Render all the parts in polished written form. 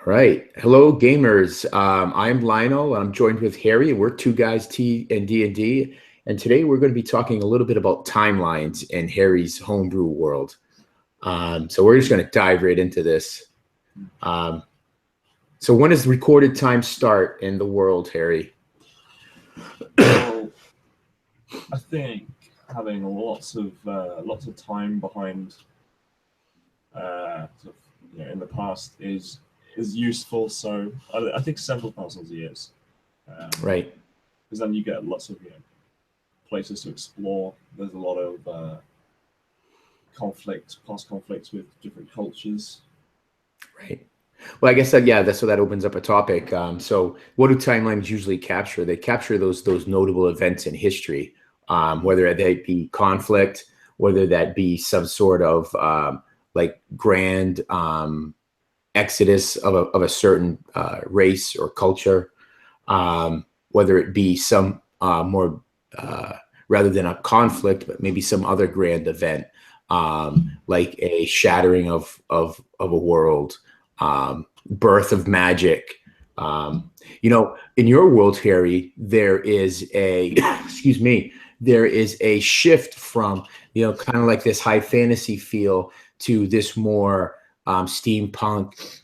All right. Hello, gamers. I'm Lionel. I'm joined with Harry. We're two guys, T and D&D. And today we're going to be talking a little bit about timelines in Harry's homebrew world. So we're just going to dive right into this. So when does recorded time start in the world, Harry? Well, I think having lots of time behind, in the past is useful. So I think several thousands of years, Right. because then you get lots of places to explore. There's a lot of past conflicts with different cultures. Right. Well, I guess that opens up a topic. So what do timelines usually capture? They capture those notable events in history, whether they be conflict, whether that be some sort of like grand exodus of a certain race or culture, whether it be some more rather than a conflict, but maybe some other grand event, like a shattering of a world, birth of magic. In your world, Harry, there is a excuse me, there is a shift from kind of like this high fantasy feel to this more steampunk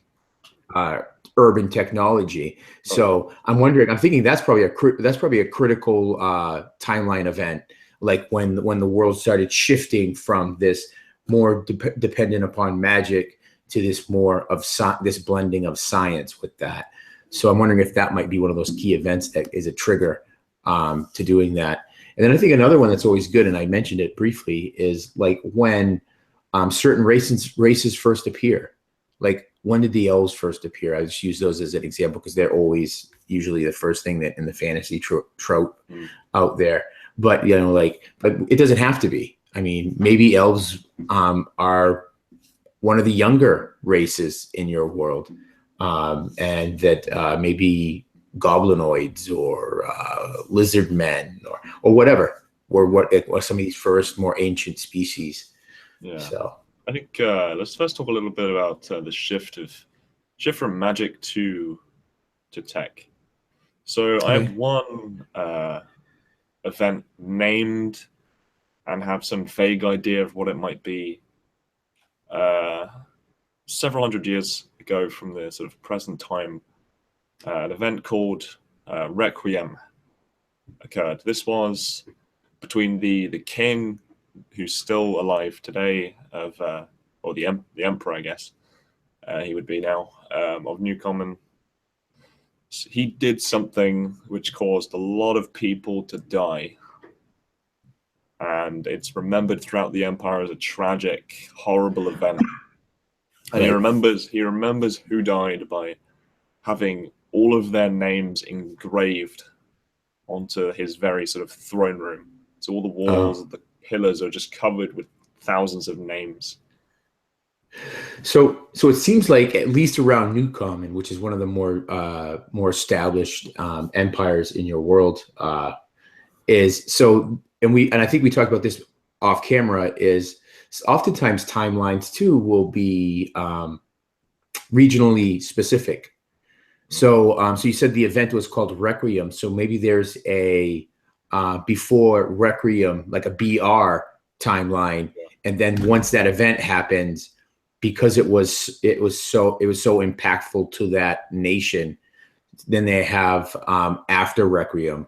urban technology. So I'm thinking that's probably a critical timeline event, like when the world started shifting from this more dependent upon magic to this more of this blending of science with that. So I'm wondering if that might be one of those key events that is a trigger to doing that. And then I think another one that's always good, and I mentioned it briefly, is like when certain races first appear. Like, when did the elves first appear? I just use those as an example because they're always usually the first thing that in the fantasy trope out there. But but it doesn't have to be. I mean, maybe elves are one of the younger races in your world, and that maybe goblinoids or lizard men or whatever, or some of these first more ancient species. Yeah. So I think let's first talk a little bit about the shift from magic to tech. So I have one event named and have some vague idea of what it might be. Several hundred years ago from the sort of present time, an event called Requiem occurred. This was between the king, who's still alive today, or the emperor, I guess he would be now, of Newcomen. He did something which caused a lot of people to die, and it's remembered throughout the empire as a tragic, horrible event. And he remembers who died by having all of their names engraved onto his very sort of throne room. So all the walls, the pillars are just covered with thousands of names. So it seems like at least around Newcomen, which is one of the more established empires in your world, is so. And I think we talked about this off camera. Is oftentimes timelines too will be regionally specific. So you said the event was called Requiem. So maybe there's a before Requiem, like a BR timeline, and then once that event happens, because it was so impactful to that nation, then they have after Requiem,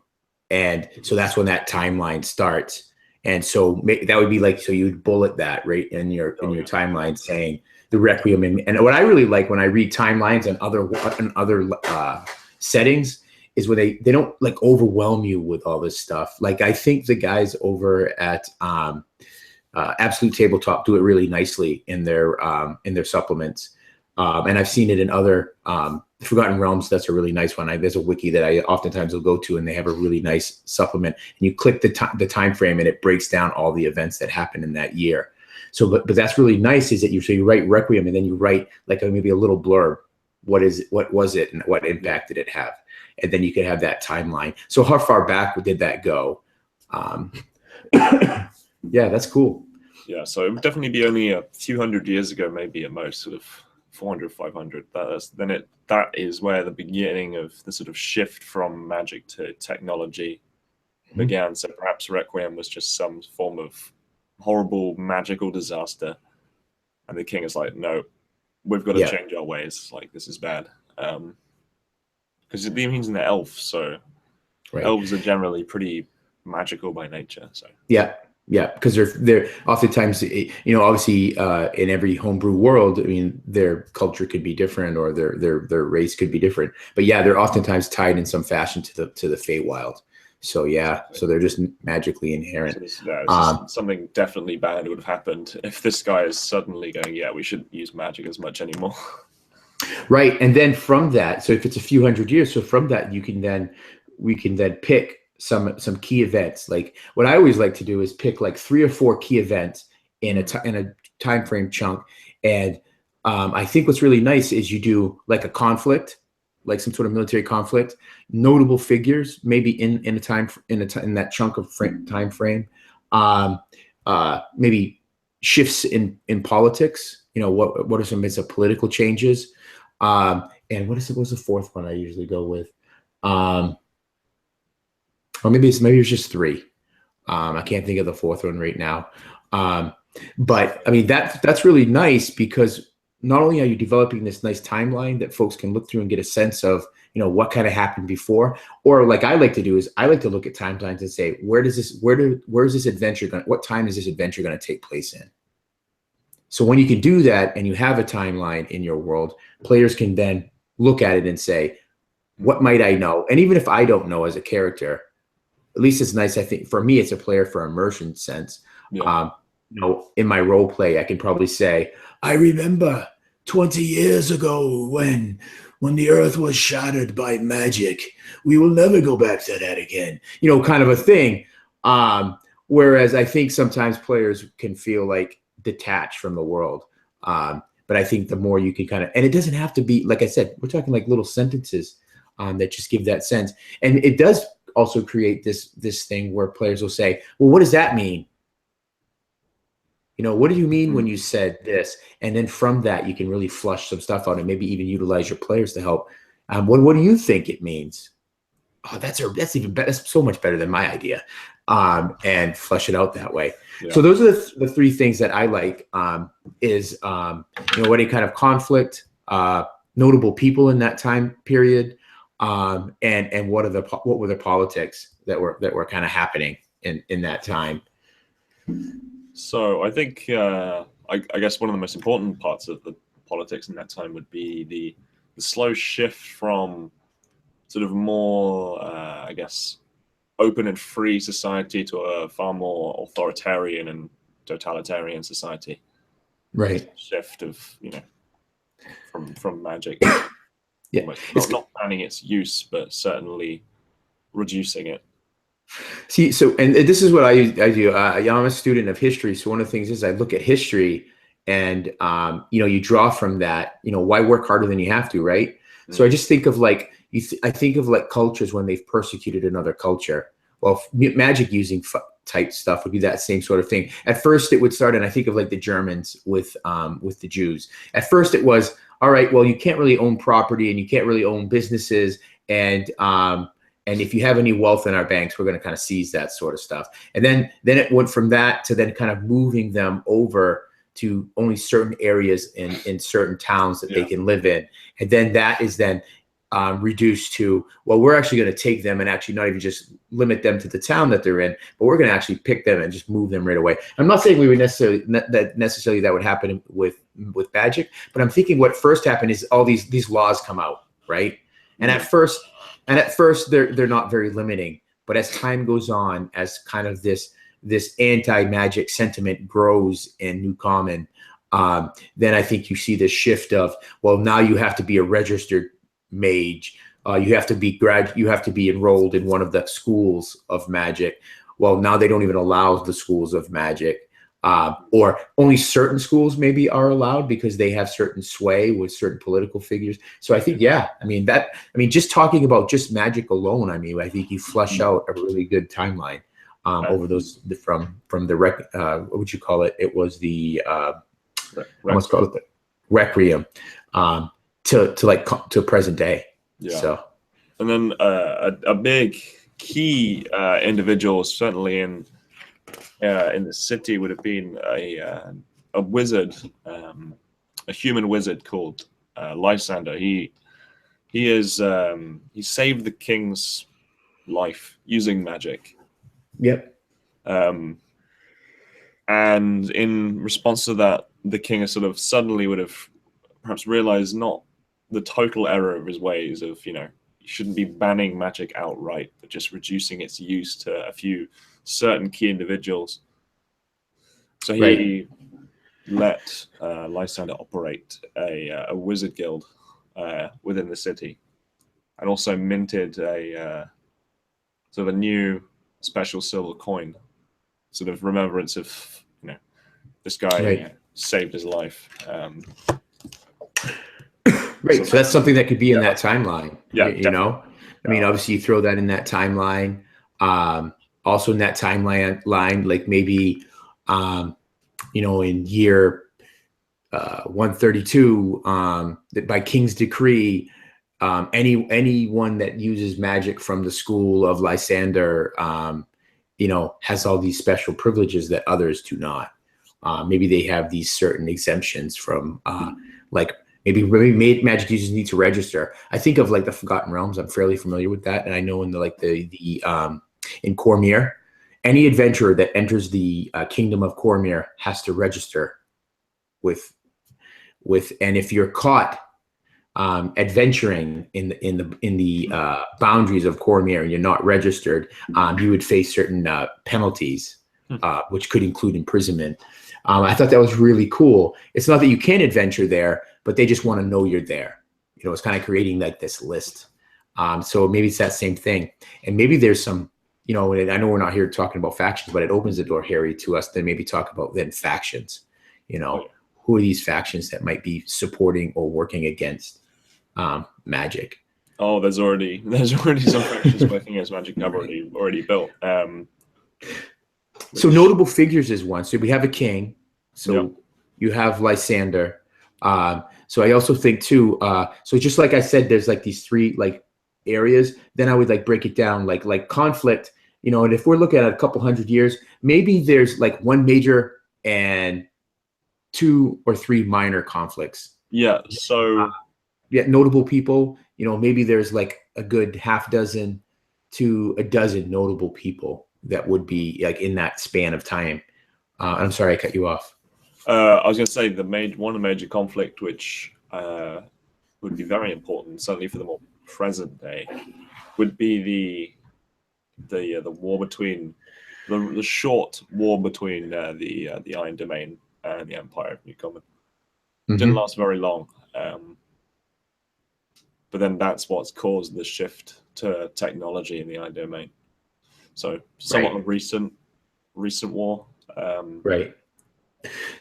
and so that's when that timeline starts. And so that would be like, so you'd bullet that right in your timeline saying the Requiem. And what I really like when I read timelines and other settings is when they don't like overwhelm you with all this stuff. Like, I think the guys over at Absolute Tabletop do it really nicely in their supplements, and I've seen it in other Forgotten Realms. That's a really nice one. There's a wiki that I oftentimes will go to, and they have a really nice supplement. And you click the time frame, and it breaks down all the events that happened in that year. So, but that's really nice. Is that you write Requiem, and then you write like maybe a little blurb. What was it, and what impact did it have? And then you can have that timeline. So how far back did that go? Yeah, that's cool. Yeah, so it would definitely be only a few hundred years ago, maybe at most, sort of 400, 500. That is where the beginning of the sort of shift from magic to technology began. So perhaps Requiem was just some form of horrible magical disaster, and the king is like, no, we've got to change our ways. Like, this is bad. Because it means in the elf, so elves are generally pretty magical by nature. So because they're oftentimes, obviously in every homebrew world, I mean, their culture could be different, or their race could be different, but they're oftentimes tied in some fashion to the Feywild. So so they're just magically inherent. So something definitely bad would have happened if this guy is suddenly going, we shouldn't use magic as much anymore. Right, and then from that, so if it's a few hundred years, so from that we can then pick some key events. Like, what I always like to do is pick like 3 or 4 key events in a time frame chunk, and I think what's really nice is you do like a conflict, like some sort of military conflict, notable figures, maybe in that chunk of time frame, maybe shifts in politics. What are some bits of political changes, and what's the fourth one I usually go with? Or maybe it's just 3. I can't think of the fourth one right now. But I mean, that's really nice, because not only are you developing this nice timeline that folks can look through and get a sense of, what kind of happened before, or like I like to do is I like to look at timelines and say, where is this adventure going? What time is this adventure going to take place in? So when you can do that and you have a timeline in your world, players can then look at it and say, what might I know? And even if I don't know as a character, at least it's nice. I think for me, it's a player for immersion sense. In my role play, I can probably say, I remember 20 years ago when the earth was shattered by magic. We will never go back to that again. Kind of a thing. Whereas I think sometimes players can feel like detached from the world. But I think the more you can and it doesn't have to be, like I said, we're talking like little sentences that just give that sense. And it does also create this thing where players will say, well, what does that mean? What do you mean when you said this? And then from that, you can really flush some stuff out and maybe even utilize your players to help. What do you think it means? Oh, that's even better. That's so much better than my idea. And flush it out that way. So those are the 3 things that I like, is, any kind of conflict, notable people in that time period, and what were the politics that were kind of happening in that time. So I think I guess one of the most important parts of the politics in that time would be the slow shift from sort of more I guess open and free society to a far more authoritarian and totalitarian society. Right. Shift of from magic. Not banning its use, but certainly reducing it. See, and this is what I do. I'm a student of history, so one of the things is I look at history, and you draw from that. Why work harder than you have to, right? So I just think of like I think of like cultures when they've persecuted another culture. Well, magic using type stuff would be that same sort of thing. At first, it would start, and I think of like the Germans with the Jews. At first, it was, all right, well, you can't really own property and you can't really own businesses, and if you have any wealth in our banks, we're going to kind of seize that sort of stuff. And then it went from that to then kind of moving them over to only certain areas in certain towns that they can live in. And then that is then reduced to, well, we're actually going to take them and actually not even just limit them to the town that they're in, but we're going to actually pick them and just move them right away. I'm not saying we would necessarily that would happen with magic, but I'm thinking what first happened is all these laws come out, right? And at first they're not very limiting, but as time goes on, as kind of this anti-magic sentiment grows in New Common, then I think you see this shift of, well, now you have to be a registered mage. You have to be enrolled in one of the schools of magic. Well, now they don't even allow the schools of magic, or only certain schools maybe are allowed because they have certain sway with certain political figures. So I think, just talking about just magic alone, I think you flush out a really good timeline over those from the what would you call it? It was the almost call it the Requiem. to present day. Yeah. So, and then a big key individual, certainly in the city, would have been a wizard, a human wizard called Lysander. He saved the king's life using magic. yep. And in response to that, the king sort of suddenly would have perhaps realized not the total error of his ways of, you shouldn't be banning magic outright, but just reducing its use to a few certain key individuals. So he let Lysander operate a wizard guild within the city, and also minted a sort of a new special silver coin, sort of remembrance of this guy saved his life. Right. So that's something that could be in that timeline. Yeah, you know, I mean, obviously you throw that in that timeline. Also in that timeline like maybe, in year 132, that by king's decree, anyone that uses magic from the school of Lysander, has all these special privileges that others do not. Maybe they have these certain exemptions from, like maybe magic users need to register. I think of like the Forgotten Realms. I'm fairly familiar with that, and I know in in Cormyr, any adventurer that enters the kingdom of Cormyr has to register with, and if you're caught adventuring in the boundaries of Cormyr and you're not registered, you would face certain penalties, which could include imprisonment. I thought that was really cool. It's not that you can't adventure there, but they just want to know you're there. It's kind of creating like this list. So maybe it's that same thing. And maybe there's some, and I know we're not here talking about factions, but it opens the door, Harry, to us to maybe talk about then factions. Who are these factions that might be supporting or working against magic? Oh, there's already some factions working against magic I've already built. So notable figures is one. So we have a king. So you have Lysander. So I also think too. So just like I said, there's like these three like areas. Then I would like break it down like conflict. And if we're looking at a couple hundred years, maybe there's like one major and 2 or 3 minor conflicts. Yeah. So notable people. Maybe there's like a good half dozen to a dozen notable people that would be like in that span of time. I'm sorry, I cut you off. I was going to say one major conflict, which would be very important, certainly for the more present day, would be the war between the short war between the Iron Domain and the Empire of Newcomen. Didn't last very long, but then that's what's caused the shift to technology in the Iron Domain. So somewhat a recent war. Right.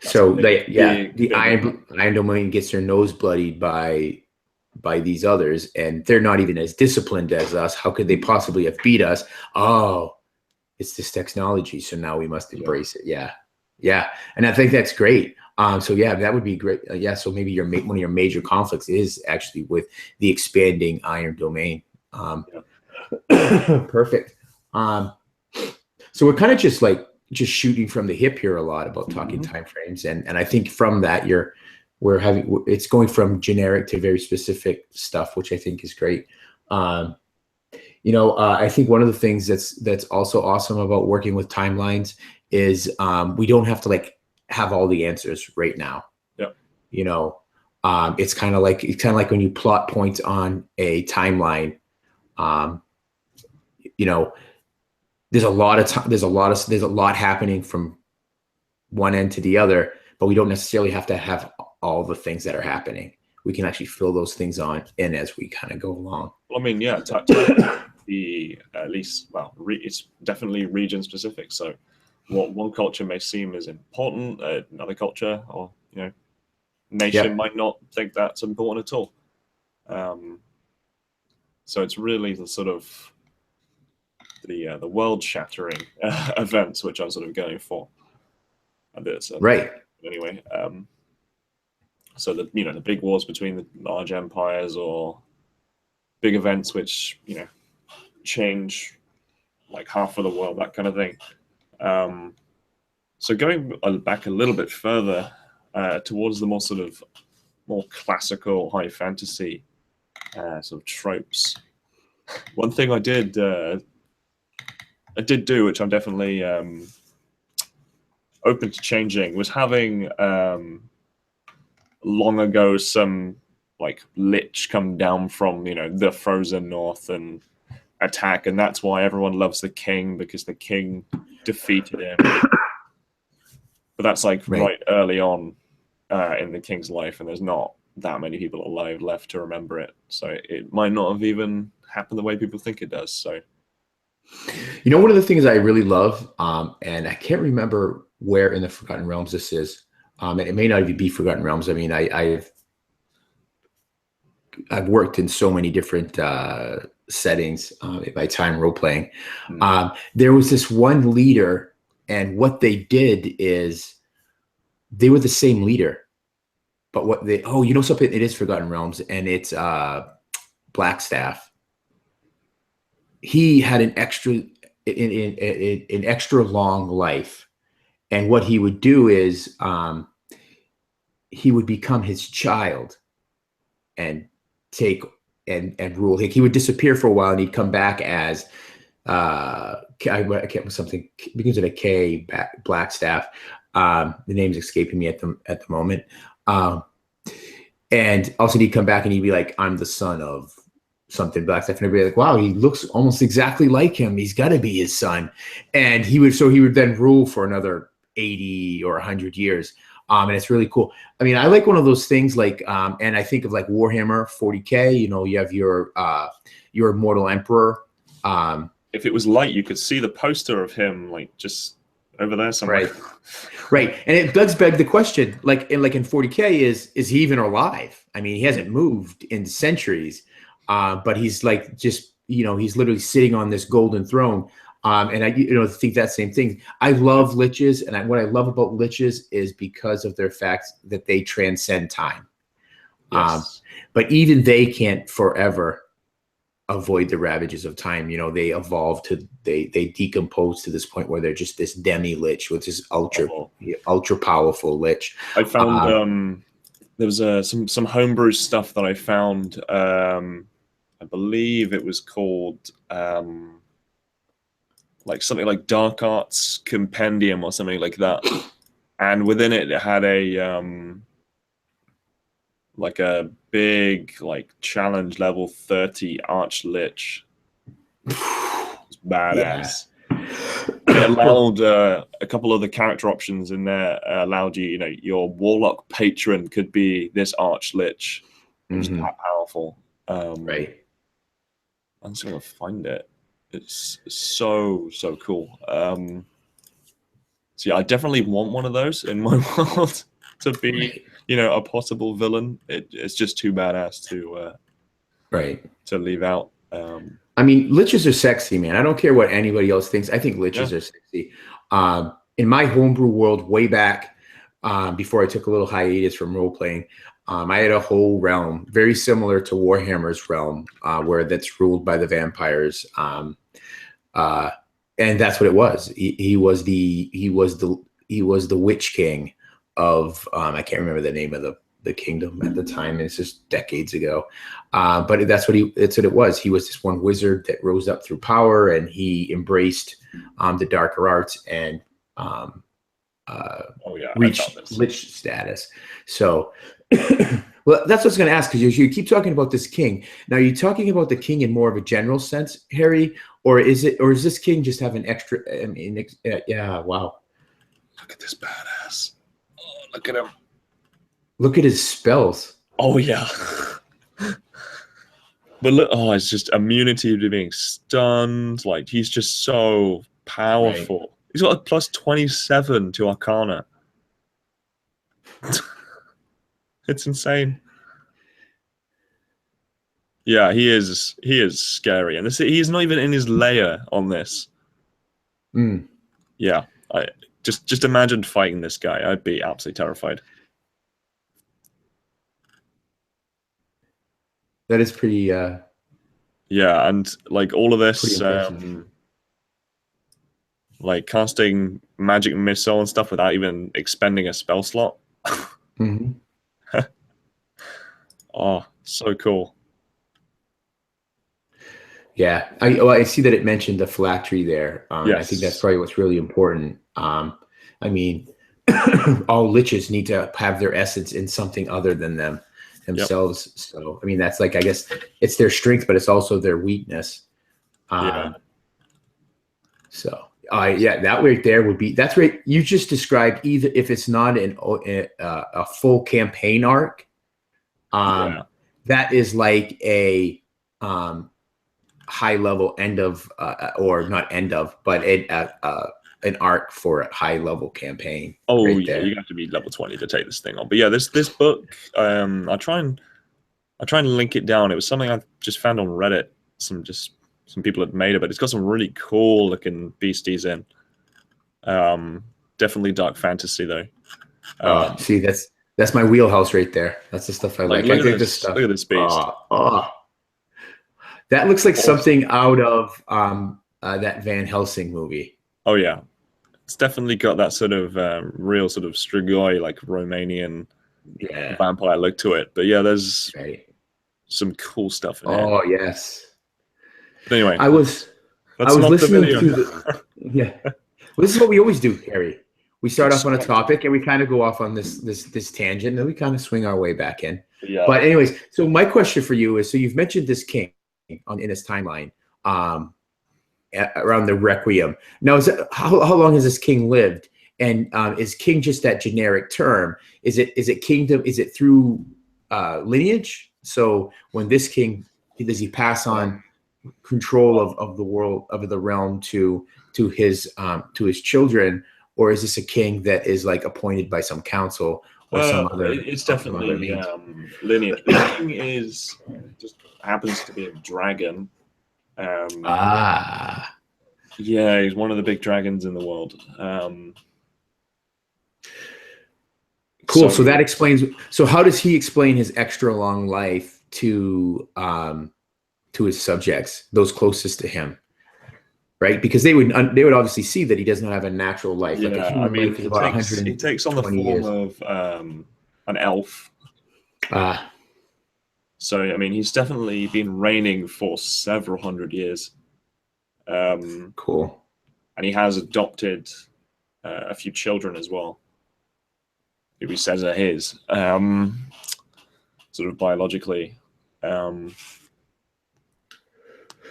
So the Iron Domain gets their nose bloodied by these others, and they're not even as disciplined as us. How could they possibly have beat us? Oh, it's this technology, so now we must embrace it. Yeah, and I think that's great. So that would be great. So maybe one of your major conflicts is actually with the expanding Iron Domain. Perfect. So we're kind of just shooting from the hip here a lot about talking timeframes, and I think from that it's going from generic to very specific stuff, which I think is great. I think one of the things that's also awesome about working with timelines is we don't have to have all the answers right now. It's kind of like when you plot points on a timeline. There's a lot happening from one end to the other, but we don't necessarily have to have all the things that are happening. We can actually fill those things in as we kind of go along. Well, I mean, it's definitely region specific. So what one culture may seem as important, another culture or nation might not think that's important at all. So it's really the sort of the world-shattering events which I'm sort of going for. Right. Anyway, So the big wars between the large empires or big events which change like half of the world, that kind of thing. So going back a little bit further towards the more classical high fantasy sort of tropes. One thing I did do, which I'm definitely open to changing, was having long ago some like lich come down from the frozen north and attack, and that's why everyone loves the king, because the king defeated him. But that's like right early on in the king's life, and there's not that many people alive left to remember it, so it might not have even happened the way people think it does. So one of the things I really love, and I can't remember where in the Forgotten Realms this is, and it may not even be Forgotten Realms. I mean, I've worked in so many different settings in my time role playing. There was this one leader, and what they did is they were the same leader, but what they something, it is Forgotten Realms, and it's Blackstaff. He had an extra long life, and what he would do is he would become his child and take and rule. He would disappear for a while, and he'd come back as I can't something begins with a K, Blackstaff. The name's escaping me at the moment. And also he'd come back and he'd be like, I'm the son of something Blackstaff, and everybody like, wow, he looks almost exactly like him. He's got to be his son. And he would then rule for another 80 or 100 years. And it's really cool. I mean, I like one of those things like, and I think of like Warhammer 40K. You have your Immortal Emperor. If it was light, you could see the poster of him like just over there somewhere. Right. And it does beg the question, like in 40K, is he even alive? I mean, he hasn't moved in centuries, but he's like just he's literally sitting on this golden throne. And I think that same thing. I love liches, and what I love about liches is because of their fact that they transcend time. Yes. But even they can't forever avoid the ravages of time. They evolve they decompose to this point where they're just this demi lich, which is ultra powerful lich. I found there was some homebrew stuff that I found. I believe it was called like something like Dark Arts Compendium or something like that, and within it had a like a big challenge level 30 arch lich. It's badass. Yeah. It allowed a couple of the character options in there. Allowed your warlock patron could be this arch lich. It was that powerful. Right. I'm just gonna find it. It's so cool. So yeah, I definitely want one of those in my world to be, a possible villain. It's just too badass to leave out. I mean, liches are sexy, man. I don't care what anybody else thinks. I think liches are sexy. In my homebrew world, way back before I took a little hiatus from role playing, I had a whole realm very similar to Warhammer's realm, where that's ruled by the vampires. And that's what it was. He was the Witch King of I can't remember the name of the kingdom at the time. It's just decades ago, but that's what it was. He was this one wizard that rose up through power, and he embraced the darker arts and reached lich status. So. Well, that's what I was going to ask, because you keep talking about this king. Now, are you talking about the king in more of a general sense, Harry, or is this king just have an extra? I mean, yeah, wow. Look at this badass. Oh, look at him. Look at his spells. Oh yeah. But look, it's just immunity to being stunned. Like, he's just so powerful. Right. He's got a plus 27 to Arcana. It's insane. Yeah, he is scary, and he's not even in his lair on this. Yeah, I just imagine fighting this guy. I'd be absolutely terrified. That is pretty Yeah, and like all of pretty this, impressive. like casting magic missile and stuff without even expending a spell slot. Hmm. Oh, so cool. Yeah, I see that it mentioned the phylactery there. I think that's Yes. probably what's really important. I mean, all liches need to have their essence in something other than Yep. themselves. So, I mean, that's like, I guess it's their strength, but it's also their weakness. Yeah. Um, so, yeah, that right there would be, that's right. You just described, either if it's not a full campaign arc, Yeah. that is like a, um, high level end of or not end of, but an arc for a high level campaign Oh right yeah, there. you have to be level 20 to take this thing on. But yeah, this book, I try and link it down. It was something I just found on Reddit. Some people had made it, but it's got some really cool looking beasties in. Definitely dark fantasy though. Oh, Um, see, that's my wheelhouse right there. That's the stuff I like like. I look at think this this, stuff. look at this beast. Oh, that looks like Awesome. something out of that Van Helsing movie. Oh yeah, it's definitely got that sort of real sort of Strigoi like Romanian Yeah, vampire look to it. But yeah, there's right. some cool stuff in here. Oh yes. But anyway, I was I that's was not the listening video. to the yeah. Well, this is what we always do, Harry. We start off on a Extract. topic and we kind of go off on this tangent, and then we kind of swing our way back in. Yeah. But anyways, so my question for you is: so you've mentioned this king in his timeline, um, around the Requiem. Now, how long has this king lived? And is king just that generic term? Is it kingdom? Is it through lineage? So when this king, does he pass on control of the world, of the realm, to his children, or is this a king that is like appointed by some council or It's some other definitely means? lineage. The king is just happens to be a dragon. Um, Ah, yeah, he's one of the big dragons in the world. cool. So that So explains. So how does he explain his extra long life to his subjects, those closest to him, right? Because they would obviously see that he does not have a natural life. Like a yeah, I human mean, life is about he takes on the 120 form years. of an elf. Ah, So I mean, he's definitely been reigning for several hundred years, um, cool. and he has adopted a few children as well, who he says are his, sort of biologically. Um,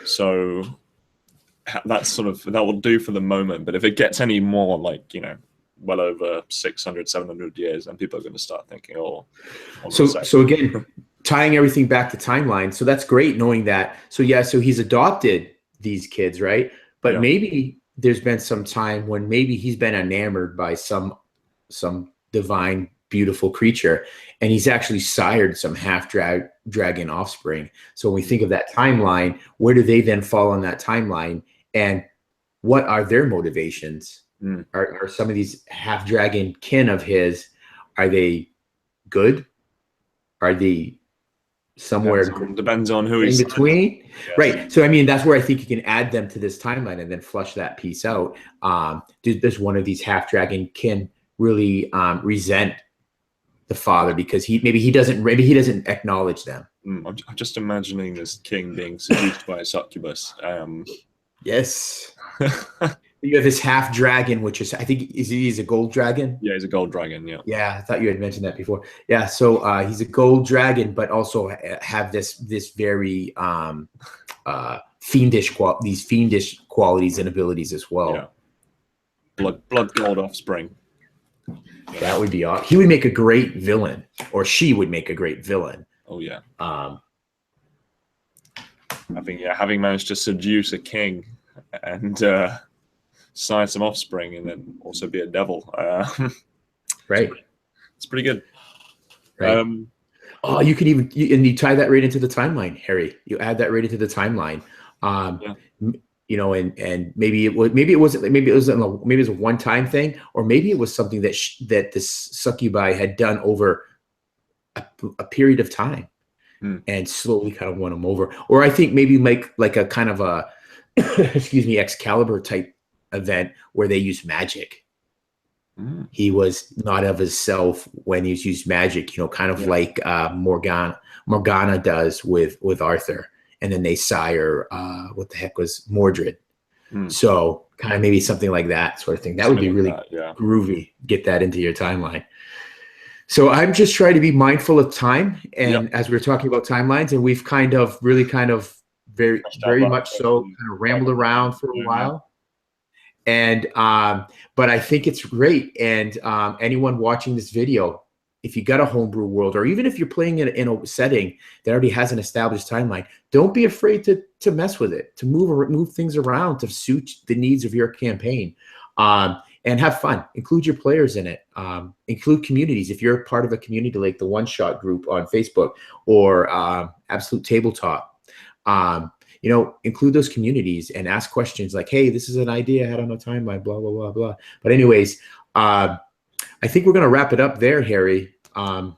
so that's sort of that will do for the moment. But if it gets any more, like well over 600, 700 years, then people are going to start thinking, oh, hold on a So second. again, tying everything back to timeline. So that's great knowing that. So yeah, so he's adopted these kids, right? But Yeah. maybe there's been some time when maybe he's been enamored by some divine, beautiful creature, and he's actually sired some dragon offspring. So when we think of that timeline, where do they then fall on that timeline? And what are their motivations? Mm. Are some of these half dragon kin of his, are they good? Are they somewhere Depends on who in he's. between? Yes. Right. So I mean, that's where I think you can add them to this timeline and then flush that piece out. Does one of these half dragon kin really resent the father because he doesn't acknowledge them? I'm just imagining this king being seduced by a succubus. Yes. You have this half dragon, which is, I think, he's a gold dragon. Yeah, he's a gold dragon. Yeah. Yeah, I thought you had mentioned that before. Yeah, so he's a gold dragon, but also have this very fiendish qualities and abilities as well. Yeah. Blood gold offspring. That would be awesome. He would make a great villain, or she would make a great villain. Oh yeah. Um, having managed to seduce a king and sire some offspring, and then also be a devil. right. It's pretty good. Right. Oh, you can and you tie that right into the timeline, Harry. You add that right into the timeline. Yeah. And maybe it was a one-time thing, or maybe it was something that this succubi had done over a period of time. and slowly kind of won him over. Or I think maybe make like a kind of a excuse me, Excalibur type event where they use magic. He was not of himself when he's used magic, you know, kind of like Morgana does with Arthur, and then they sire what the heck was Mordred. So kind of maybe something like that sort of thing. That would be really groovy. Get that into your timeline. So I'm just trying to be mindful of time, and as we were talking about timelines, and we've kind of very much so kind of rambled around for a while. And but I think it's great. And anyone watching this video, if you got a homebrew world, or even if you're playing it in a setting that already has an established timeline, don't be afraid to mess with it, to move things around to suit the needs of your campaign, and have fun. Include your players in it. Include communities. If you're part of a community like the One Shot group on Facebook or Absolute Tabletop, you know, include those communities and ask questions like, hey, this is an idea I had on a timeline, blah, blah, blah, blah. But anyways, I think we're going to wrap it up there, Harry. And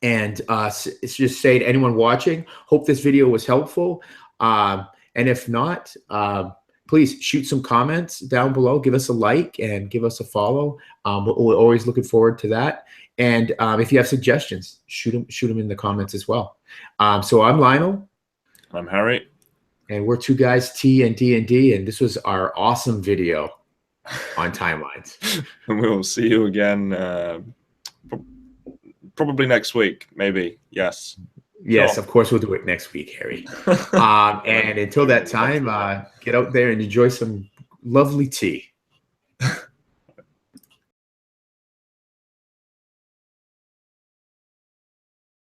it's just say to anyone watching, hope this video was helpful. And if not, please shoot some comments down below. Give us a like and give us a follow. We're always looking forward to that. And if you have suggestions, shoot them in the comments as well. So I'm Lionel. I'm Harry. And we're two guys, T and D&D, and this was our awesome video on timelines. And we'll see you again probably next week, maybe. Yes. Yes, sure. Of course we'll do it next week, Harry. And until that time, get out there and enjoy some lovely tea.